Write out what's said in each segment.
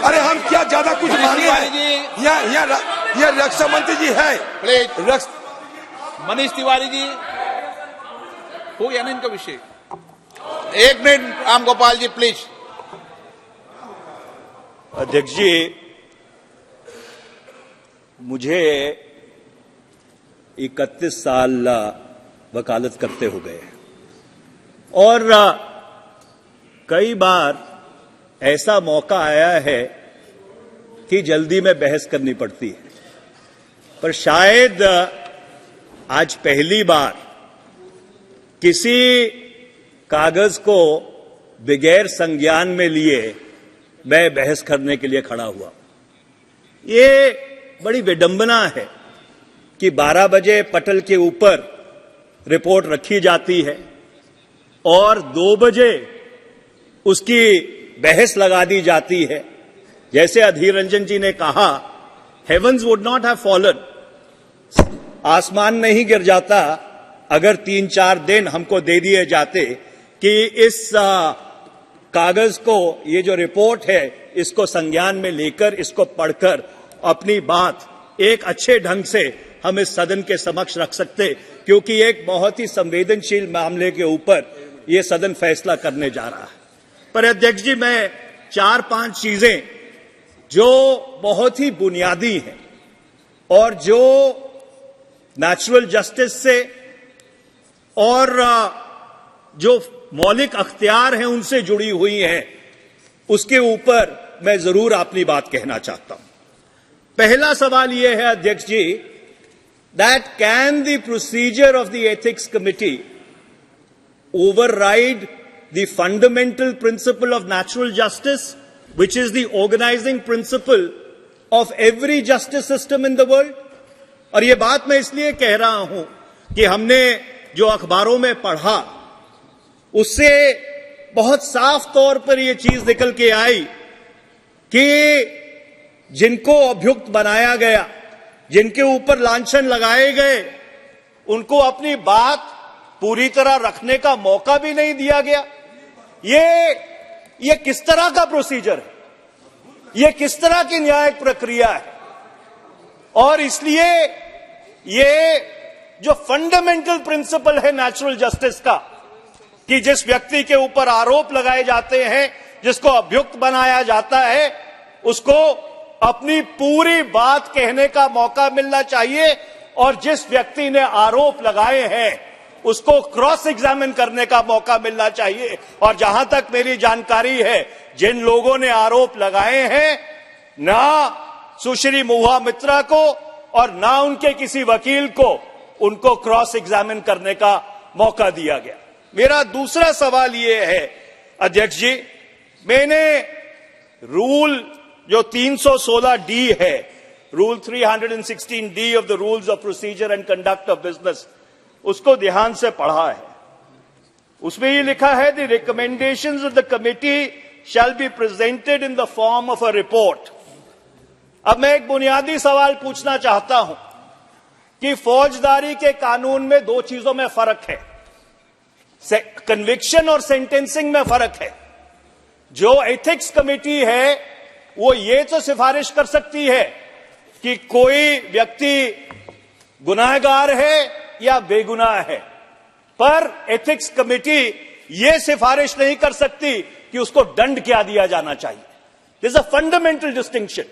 अरे हम क्या ज्यादा कुछ मांगे हैं? यहाँ रक्षा मंत्री जी है। प्लीज मनीष तिवारी जी, हो गया ना इनका विषय। एक मिनट राम गोपाल जी प्लीज। अध्यक्ष जी, मुझे 31 साल वकालत करते हो गए और कई बार ऐसा मौका आया है कि जल्दी में बहस करनी पड़ती है, पर शायद आज पहली बार किसी कागज को बगैर संज्ञान में लिए मैं बहस करने के लिए खड़ा हुआ। ये बड़ी विडंबना है कि 12 बजे पटल के ऊपर रिपोर्ट रखी जाती है और 2 बजे उसकी बहस लगा दी जाती है। जैसे अधीर रंजन जी ने कहा, heavens would not have fallen, आसमान नहीं गिर जाता अगर 3-4 दिन हमको दे दिए जाते कि इस कागज को, ये जो रिपोर्ट है, इसको संज्ञान में लेकर, इसको पढ़कर अपनी बात एक अच्छे ढंग से हम इस सदन के समक्ष रख सकते, क्योंकि एक बहुत ही संवेदनशील मामले के ऊपर ये सदन फैसला करने जा रहा है। पर अध्यक्ष जी, मैं 4-5 चीजें जो बहुत ही बुनियादी हैं और जो नेचुरल जस्टिस से और जो मौलिक अख्तियार हैं उनसे जुड़ी हुई हैं, उसके ऊपर मैं जरूर अपनी बात कहना चाहता हूं। पहला सवाल यह है अध्यक्ष जी, that can the procedure of the ethics committee override the fundamental principle of natural justice, which is the organizing principle of every justice system in the world? और ये बात मैं इसलिए कह रहा हूं कि हमने जो अखबारों में पढ़ा उससे बहुत साफ तौर पर यह चीज निकल के आई कि जिनको अभियुक्त बनाया गया, जिनके ऊपर लांछन लगाए गए, उनको अपनी बात पूरी तरह रखने का मौका भी नहीं दिया गया। ये किस तरह का प्रोसीजर है? ये किस तरह की न्यायिक प्रक्रिया है? और इसलिए ये जो फंडामेंटल प्रिंसिपल है नेचुरल जस्टिस का, कि जिस व्यक्ति के ऊपर आरोप लगाए जाते हैं, जिसको अभियुक्त बनाया जाता है, उसको अपनी पूरी बात कहने का मौका मिलना चाहिए और जिस व्यक्ति ने आरोप लगाए हैं उसको क्रॉस एग्जामिन करने का मौका मिलना चाहिए। और जहां तक मेरी जानकारी है, जिन लोगों ने आरोप लगाए हैं, ना सुश्री महुआ मित्रा को और ना उनके किसी वकील को उनको क्रॉस एग्जामिन करने का मौका दिया गया। मेरा दूसरा सवाल यह है अध्यक्ष जी, मैंने रूल जो 316D है, rule 316D of the rules of procedure and conduct of business, उसको ध्यान से पढ़ा है। उसमें ये लिखा है, the recommendations of the committee shall be presented in the form of a report. अब मैं एक बुनियादी सवाल पूछना चाहता हूं कि फौजदारी के कानून में 2 चीजों में फर्क है, कन्विक्शन और सेंटेंसिंग में फर्क है। जो एथिक्स कमिटी है वो ये तो सिफारिश कर सकती है कि कोई व्यक्ति गुनाहगार है या बेगुनाह है, पर एथिक्स कमिटी यह सिफारिश नहीं कर सकती कि उसको दंड क्या दिया जाना चाहिए। This is a fundamental distinction.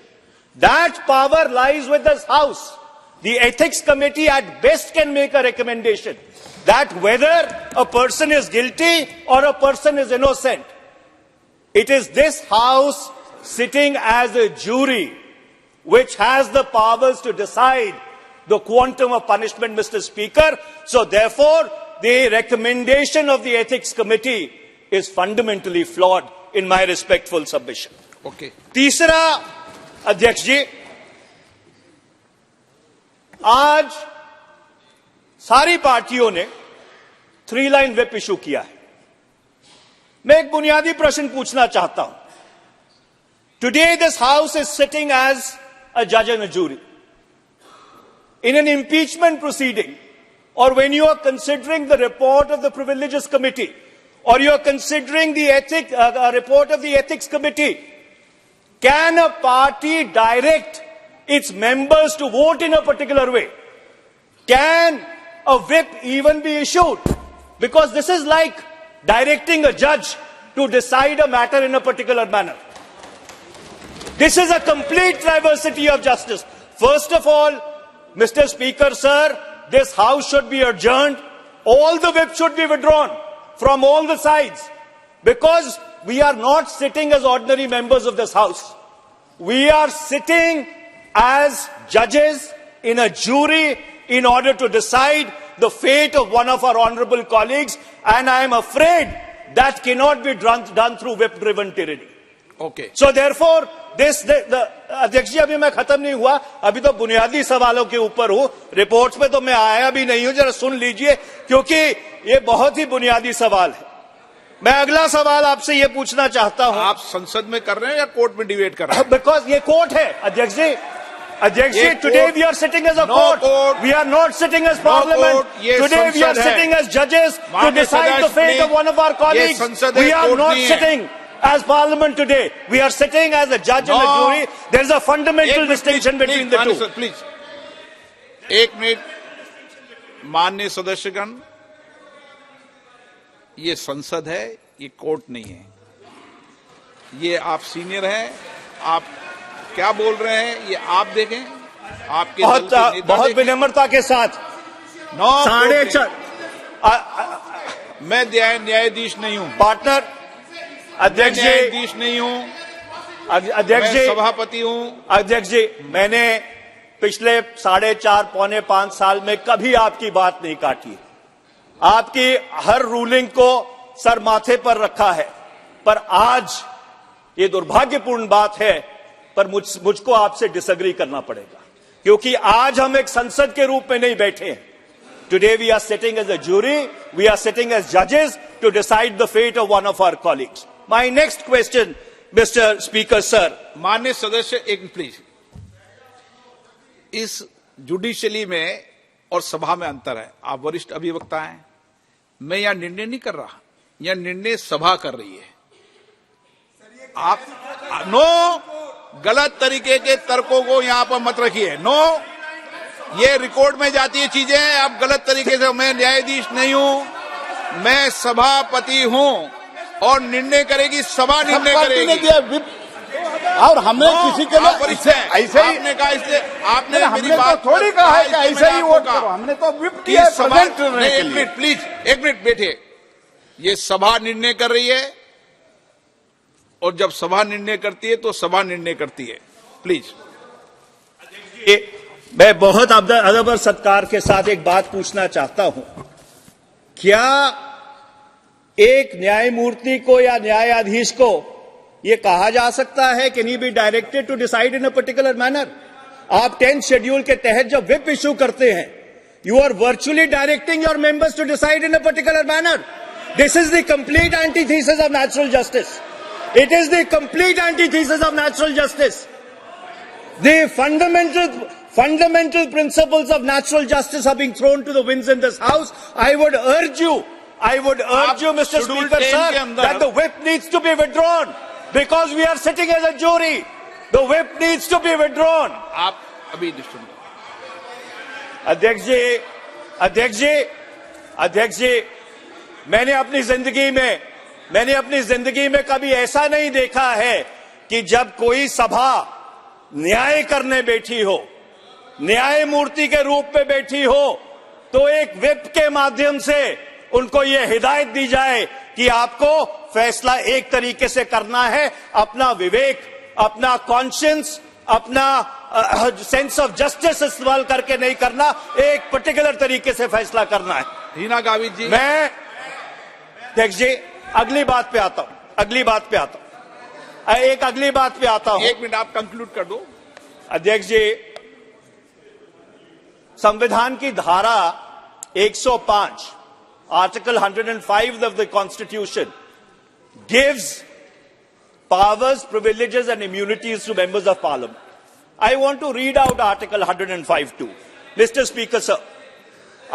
That power lies with this house. The ethics committee at best can make a recommendation that whether a person is guilty और a person is innocent. It is this house sitting as a jury which has the powers to decide the quantum of punishment, Mr. Speaker. So therefore, the recommendation of the Ethics Committee is fundamentally flawed in my respectful submission. Okay. तीसरा अध्यक्ष जी, आज सारी पार्टियों ने 3 line whip issue किया है। मैं एक बुनियादी प्रश्न पूछना चाहता हूं। Today this house is sitting as a judge and a jury. In an impeachment proceeding, or when you are considering the report of the Privileges Committee, or you are considering the report of the Ethics Committee, Can a party direct its members to vote in a particular way? Can a whip even be issued? Because this is like directing a judge to decide a matter in a particular manner. This is a complete diversity of justice. First of all, Mr. Speaker, sir, this House should be adjourned. All the whips should be withdrawn from all the sides, because we are not sitting as ordinary members of this House. We are sitting as judges in a jury in order to decide the fate of one of our honorable colleagues, and I am afraid that cannot be done through whip-driven tyranny. Okay. So therefore, अध्यक्ष जी, अभी मैं खत्म नहीं हुआ, अभी तो बुनियादी सवालों के ऊपर हूं, रिपोर्ट्स पे तो मैं आया भी नहीं हूं, जरा सुन लीजिए, क्योंकि ये बहुत ही बुनियादी सवाल है. मैं अगला सवाल आपसे ये पूछना चाहता हूं. आप संसद में कर रहे हैं या कोर्ट में डिबेट कर रहे हैं? बिकॉज ये कोर्ट है अध्यक्ष जी. अध्यक्ष जी, today we are sitting as a court, we are not sitting as parliament. Today we are sitting as जजेस to decide the fate of one of our colleagues. We are not sitting as parliament today. We are sitting as a judge and a jury. There is a fundamental distinction between the two. Sir, please. एक minute. माननीय सदस्यगण, ये संसद है, ये court नहीं है. ये आप सीनियर हैं, आप क्या बोल रहे हैं ये आप देखें. आपके बहुत विनम्रता के साथ 4:30. मैं न्यायाधीश नहीं हूं. पार्टनर अध्यक्ष जी, न्यायाधीश नहीं हूं. अध्यक्ष जी, सभापति हूं. अध्यक्ष जी, मैंने पिछले 4.5 पौने 5 साल में कभी आपकी बात नहीं काटी. आपकी हर रूलिंग को सर माथे पर रखा है. पर आज ये दुर्भाग्यपूर्ण बात है, पर मुझको आपसे डिसएग्री करना पड़ेगा, क्योंकि आज हम एक संसद के रूप में नहीं बैठे हैं. Today we are sitting as a jury, we are sitting as judges to decide the fate of one of our colleagues. My next question, Mr. Speaker, sir. माननीय सदस्य, एक प्लीज. इस जुडिशली में और सभा में अंतर है. आप वरिष्ठ अभिवक्ता हैं. मैं यहां निर्णय नहीं कर रहा, यहां निर्णय सभा कर रही है. आप गलत तरीके के तर्कों को यहां पर मत रखिए. ये रिकॉर्ड में जाती है चीजें. आप गलत तरीके से. मैं न्यायाधीश नहीं हूं, मैं सभापति हूं और निर्णय करेगी सभा. निर्णय करेगी. और हमने किसी के लिए ऐसे ही आपने कहा. इसलिए आपने मेरी बात तो थोड़ी कहा है कि ऐसे ही वोट करो. हमने तो विप किया है प्रेजेंट करने के लिए. एक मिनट प्लीज, एक मिनट बैठिए. ये सभा निर्णय कर रही है, और जब सभा निर्णय करती है तो सभा निर्णय करती है. प्लीज. मैं बहुत अदब और सत्कार के साथ एक बात पूछना चाहता हूं. क्या एक न्यायमूर्ति को या न्यायाधीश को यह कहा जा सकता है कि नहीं be directed to decide in a particular manner? आप 10th शेड्यूल के तहत जब व्हिप इशू करते हैं, you are virtually directing your members to decide in a particular manner. This is the complete antithesis of natural justice. It is the complete antithesis of natural justice. The fundamental principles of natural justice are being thrown to the winds in this House. I would urge you, Mr. Speaker, sir, that the whip needs to be withdrawn, because we are sitting as a jury. The whip needs to be withdrawn. आप अभी disturb. अध्यक्ष जी, मैंने अपनी जिंदगी में कभी ऐसा नहीं देखा है कि जब कोई सभा न्याय करने बैठी हो, न्यायमूर्ति के रूप में बैठी हो, तो एक व्हिप के माध्यम से उनको यह हिदायत दी जाए कि आपको फैसला एक तरीके से करना है. अपना विवेक, अपना कॉन्शियंस, अपना सेंस ऑफ जस्टिस इस्तेमाल करके नहीं करना, एक पर्टिकुलर तरीके से फैसला करना है. हीना गावित जी. मैं अध्यक्ष जी अगली बात पे आता हूं. एक मिनट, आप कंक्लूड कर दो. अध्यक्ष जी, संविधान की धारा 105, article 105 of the Constitution gives powers, privileges and immunities to members of Parliament. I want to read out Article 105 too. Mr. Speaker, sir,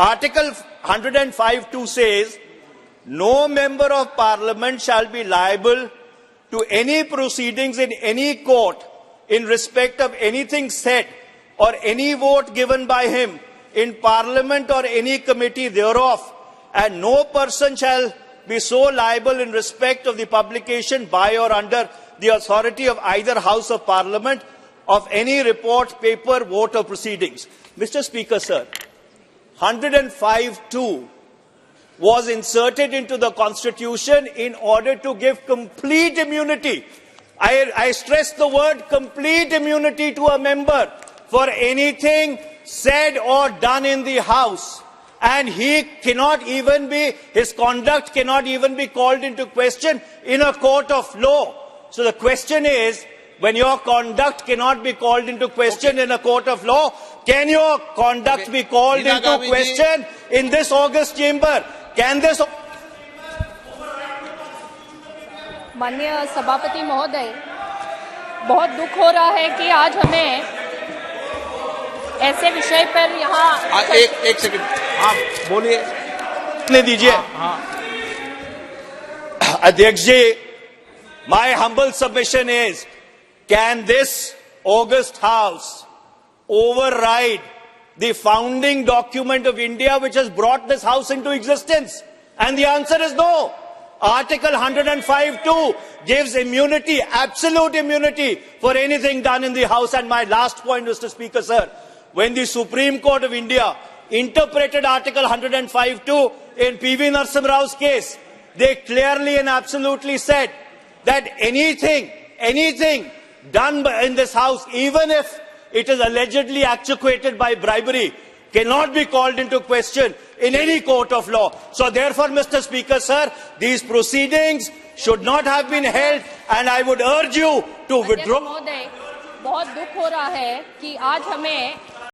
Article 105 says, no member of Parliament shall be liable to any proceedings in any court in respect of anything said or any vote given by him in Parliament or any committee thereof, and no person shall be so liable in respect of the publication by or under the authority of either House of Parliament of any report, paper, vote or proceedings. Mr. Speaker, sir, 105(2) was inserted into the Constitution in order to give complete immunity. I stress the word complete immunity to a member for anything said or done in the House. And his conduct cannot even be called into question in a court of law. So the question is, when your conduct cannot be called into question in a court of law, can your conduct be called into question in this august chamber? Can this... माननीय सभापति महोदय, बहुत दुख हो रहा है कि आज हमें ऐसे विषय पर यहाँ एक सेकंड आप बोलिए, ले दीजिए। अध्यक्ष जी, my humble submission is, can this august house override the founding document of India which has brought this house into existence? And the answer is no. Article 105(2) gives immunity, absolute immunity for anything done in the House. And my last point, Mr. Speaker, sir, when the Supreme Court of India interpreted Article 105(2) in P.V. Narasimha Rao's case, they clearly and absolutely said that anything done in this House, even if it is allegedly actuated by bribery, cannot be called into question in any court of law. So therefore, Mr. Speaker, sir, these proceedings should not have been held, and I would urge you to withdraw. बहुत दुख हो रहा है कि आज हमें